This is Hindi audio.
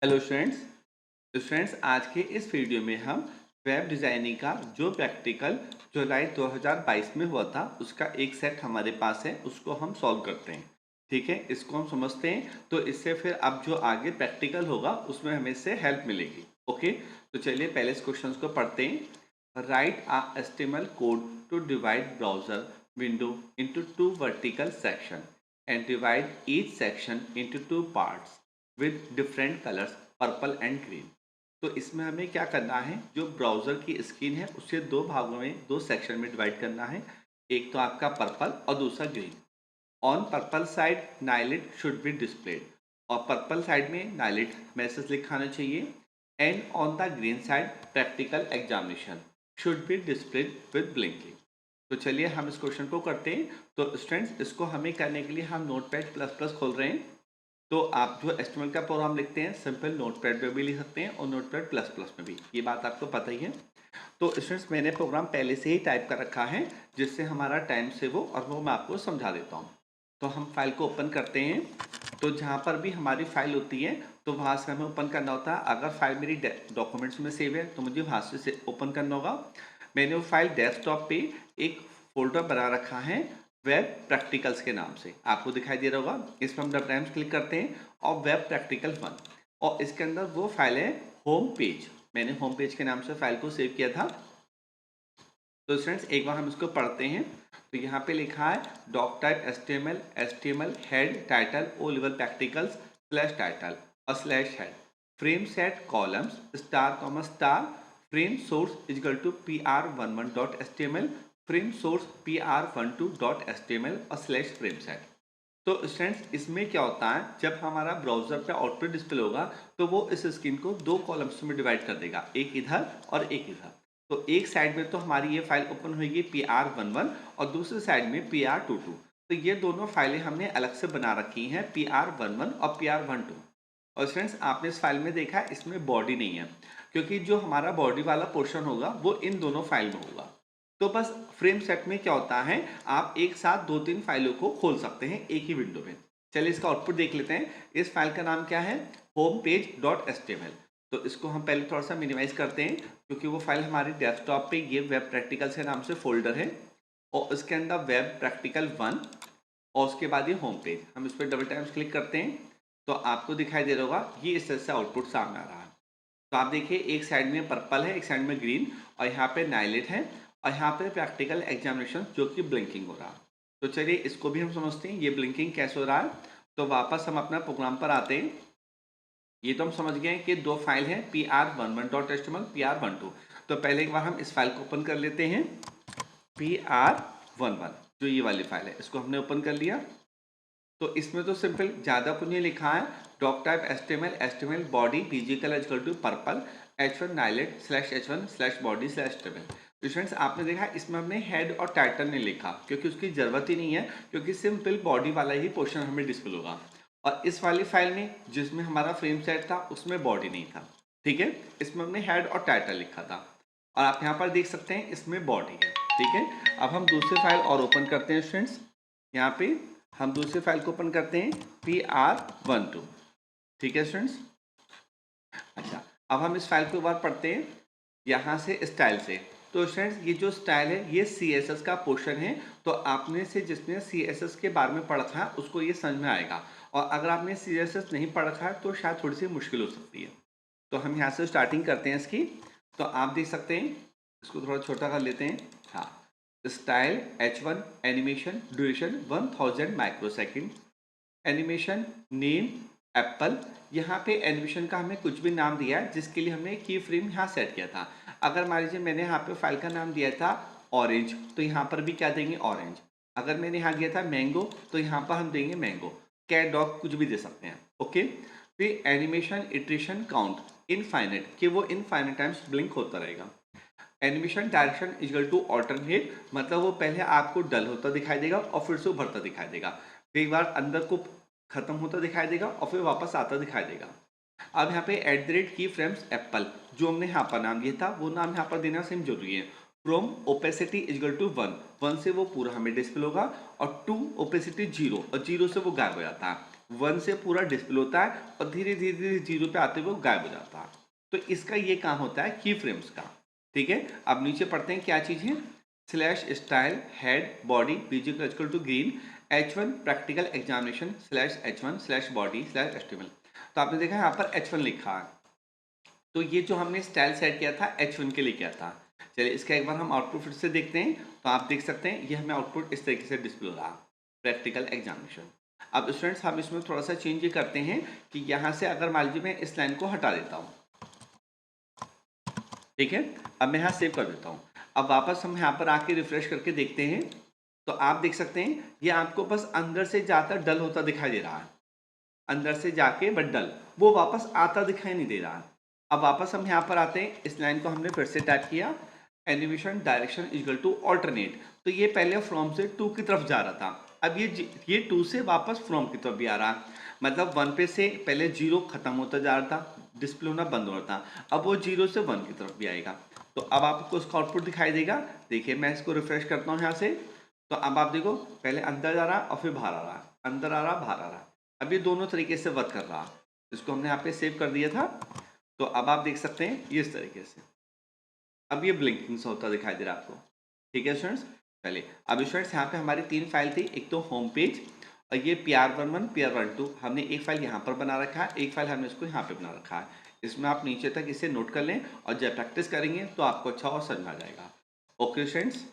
हेलो स्टूडेंट्स आज के इस वीडियो में हम वेब डिज़ाइनिंग का जो प्रैक्टिकल जुलाई 2022 में हुआ था उसका एक सेट हमारे पास है, उसको हम सॉल्व करते हैं। ठीक है, इसको हम समझते हैं तो इससे फिर अब जो आगे प्रैक्टिकल होगा उसमें हमें इससे हेल्प मिलेगी। ओके, तो चलिए पहले इस क्वेश्चन को पढ़ते हैं। Write a HTML code to divide browser window into two vertical section and divide each section into two parts with different colours purple and green. तो इसमें हमें क्या करना है, जो ब्राउज़र की स्क्रीन है उसे दो भागों में, दो सेक्शन में डिवाइड करना है। एक तो आपका पर्पल और दूसरा green. On purple side NIELIT should be displayed, और पर्पल साइड में नाइलिट मैसेज लिखा आना चाहिए। And on the green side practical examination should be displayed with blinking. तो चलिए हम इस क्वेश्चन को करते हैं। तो स्टूडेंट्स, इसको हमें करने के लिए हम नोटपैड प्लस प्लस खोल रहे हैं। तो आप जो एचटीएमएल का प्रोग्राम लिखते हैं सिंपल नोटपैड में भी लिख सकते हैं और नोटपैड प्लस प्लस में भी, ये बात आपको पता ही है। तो स्टूडेंट्स, मैंने प्रोग्राम पहले से ही टाइप कर रखा है जिससे हमारा टाइम सेव हो, और वो मैं आपको समझा देता हूँ। तो हम फाइल को ओपन करते हैं। तो जहाँ पर भी हमारी फाइल होती है तो वहाँ से हमें ओपन करना होता है। अगर फाइल मेरी डॉक्यूमेंट्स में सेव है तो मुझे वहाँ से ओपन करना होगा। मैंने वो फाइल डेस्कटॉप पे एक फोल्डर बना रखा है वेब प्रैक्टिकल्स के नाम से, आपको दिखाई दे रहा होगा। इस पर हम डबल टाइम्स क्लिक करते हैं और वेब प्रैक्टिकल 1, और इसके अंदर वो फाइल है होम पेज। मैंने होम पेज के नाम से फाइल को सेव किया था। तो स्टूडेंट्स, एक बार हम इसको पढ़ते हैं। तो यहाँ पे लिखा है doc type HTML head title O level practicals slash title और slash head frame set columns star comma star frame source equal to pr11 dot HTML frame source pr12 dot HTML और स्लैश फ्रेम सेट। तो स्टूडेंट्स, इसमें क्या होता है, जब हमारा ब्राउजर पे आउटपुट डिस्प्ले होगा तो वो इस स्क्रीन को दो कॉलम्स में डिवाइड कर देगा, एक इधर और एक इधर। तो एक साइड में तो हमारी ये फाइल ओपन होगी pr11 और दूसरी साइड में pr22। तो ये दोनों फाइलें हमने अलग से बना रखी हैं, pr11 और pr12। और फ्रेंड्स, आपने इस फाइल में देखा इसमें बॉडी नहीं है, क्योंकि जो हमारा बॉडी वाला पोर्शन होगा वो इन दोनों फाइल में होगा। तो बस फ्रेम सेट में क्या होता है, आप एक साथ दो तीन फाइलों को खोल सकते हैं एक ही विंडो में। चलिए इसका आउटपुट देख लेते हैं। इस फाइल का नाम क्या है, होम पेज डॉट एचटीएमएल। तो इसको हम पहले थोड़ा सा मिनिमाइज करते हैं, क्योंकि वो फाइल हमारी डेस्कटॉप पे ये वेब प्रैक्टिकल के नाम से फोल्डर है, और उसके अंदर वेब प्रैक्टिकल 1 और उसके बाद ये होम पेज। हम इस पर डबल टाइम्स क्लिक करते हैं तो आपको दिखाई दे रहा होगा ये इस तरह से आउटपुट सामने आ रहा है। तो आप देखिए, एक साइड में पर्पल है, एक साइड में ग्रीन, और यहाँ पे नाइलेट है, और यहाँ पे प्रैक्टिकल एग्जामिनेशन जो कि ब्लिंकिंग हो रहा है। तो चलिए इसको भी हम समझते हैं, ये ब्लिंकिंग कैसे हो रहा है। तो वापस हम अपना प्रोग्राम पर आते हैं। ये तो हम समझ गए हैं कि दो फाइल हैं pr11.html pr12। तो पहले एक बार हम इस फाइल को ओपन कर लेते हैं। pr11 जो ये वाली फाइल है, इसको हमने ओपन कर लिया। तो इसमें तो सिंपल ज़्यादा कुछ नहीं लिखा है। Doc type HTML body PG colour equal to purple h1 नाइलेट slash h1 slash body slash html। Students, आपने देखा इसमें हमने हेड और टाइटल नहीं लिखा, क्योंकि उसकी ज़रूरत ही नहीं है, क्योंकि सिंपल बॉडी वाला ही पोर्शन हमें डिस्प्ले होगा। और इस वाली फाइल में जिसमें हमारा फ्रेम सेट था उसमें बॉडी नहीं था। ठीक है, इसमें हमने हेड और टाइटल लिखा था, और आप यहाँ पर देख सकते हैं इसमें बॉडी है। ठीक है, अब हम दूसरी फाइल और ओपन करते हैं स्टूडेंट्स। यहाँ पे हम दूसरी फाइल को ओपन करते हैं pr12। ठीक है स्टूडेंट्स, अच्छा, अब हम इस फाइल को एक बार पढ़ते हैं यहाँ से स्टाइल से। तो स्टूडेंट्स, ये जो स्टाइल है ये CSS का पोर्शन है। तो आपने से जिसने CSS के बारे में पढ़ा था उसको ये समझ में आएगा, और अगर आपने CSS नहीं पढ़ रखा है तो शायद थोड़ी सी मुश्किल हो सकती है। तो हम यहाँ से स्टार्टिंग करते हैं इसकी। तो आप देख सकते हैं, इसको थोड़ा छोटा कर लेते हैं। हाँ, style H1 animation duration 1000 microsecond animation name Apple. यहाँ पे एनिमेशन का हमें कुछ भी नाम दिया है जिसके लिए हमने की फ्रेम यहाँ सेट किया था। अगर मान लीजिए मैंने यहाँ पे फाइल का नाम दिया था ऑरेंज, तो यहाँ पर भी क्या देंगे, ऑरेंज। अगर मैंने यहाँ दिया था मैंगो तो यहाँ पर हम देंगे मैंगो। कैट डॉग कुछ भी दे सकते हैं। ओके, फिर एनिमेशन इटरेशन काउंट इनफाइनाइट, कि वो इनफाइनाइट टाइम्स ब्लिंक होता रहेगा। Animation direction equal to alternate, मतलब वो पहले आपको डल होता दिखाई देगा और फिर से उभरता दिखाई देगा, फिर एक बार अंदर को खत्म होता दिखाई देगा और फिर वापस आता दिखाई देगा। अब यहाँ पे एट द रेट की फ्रेम्स एप्पल, जो हमने यहाँ पर नाम दिया था वो नाम यहाँ पर देना सेम जरूरी है। फ्रॉम ओपेसिटी इजगल टू 1 से वो पूरा हमें डिस्प्ले होगा, और 2 ओपेसिटी 0 और 0 से वो गायब हो जाता है। 1 से पूरा डिस्प्ले होता है और धीरे धीरे धीरे 0 पे आते हुए वो गायब हो जाता है। तो इसका ये काम होता है की फ्रेम्स का। ठीक है, अब नीचे पढ़ते हैं क्या चीज़ है। Slash style head body BG equal to green H1 practical examination slash H1 slash body slash HTML। तो आपने देखा यहाँ पर H1 लिखा है, तो ये जो हमने स्टाइल सेट किया था H1 के लिए किया था। चलिए इसका एक बार हम आउटपुट फिर से देखते हैं। तो आप देख सकते हैं ये हमें आउटपुट इस तरीके से डिस्प्ले हो रहा प्रैक्टिकल एग्जामिनेशन। अब स्टूडेंट्स हम इसमें थोड़ा सा चेंज ये करते हैं कि यहाँ से अगर मान लीजिए मैं इस लाइन को हटा देता हूँ, ठीक है, अब मैं यहाँ सेव कर देता हूँ। अब वापस हम यहाँ पर आके रिफ्रेश करके देखते हैं तो आप देख सकते हैं ये आपको बस अंदर से ज़्यादा डल होता दिखाई दे रहा है, अंदर से जाके बट डल, वो वापस आता दिखाई नहीं दे रहा है। अब वापस हम यहाँ पर आते हैं, इस लाइन को हमने फिर से टाइप किया animation direction equal to alternate. तो ये पहले फ्रॉम से 2 की तरफ जा रहा था, अब ये 2 से वापस फ्रॉम की तरफ भी आ रहा है। मतलब 1 पे से पहले 0 खत्म होता जा रहा था, डिस्प्ले होना बंद हो रहा था, अब वो 0 से 1 की तरफ भी आएगा। तो अब आपको उसका आउटपुट दिखाई देगा। देखिए मैं इसको रिफ्रेश करता हूँ यहाँ से, तो अब आप देखो पहले अंदर जा रहा और फिर बाहर आ रहा, अंदर आ रहा बाहर आ रहा। अब ये दोनों तरीके से वर्क कर रहा। इसको हमने यहाँ पे सेव कर दिया था, तो अब आप देख सकते हैं ये इस तरीके से अब ये ब्लिंकिंग सा होता दिखाई दे रहा है आपको। ठीक है स्टूडेंट्स, चलिए अब स्टूडेंट्स यहाँ पे हमारी 3 फाइल थी, एक तो होम पेज और ये PR11 PR12 हमने एक फाइल यहाँ पर बना रखा है, एक फाइल हमने इसको यहाँ पे बना रखा है। इसमें आप नीचे तक इसे नोट कर लें और जब प्रैक्टिस करेंगे तो आपको अच्छा और समझ आ जाएगा। Okay students.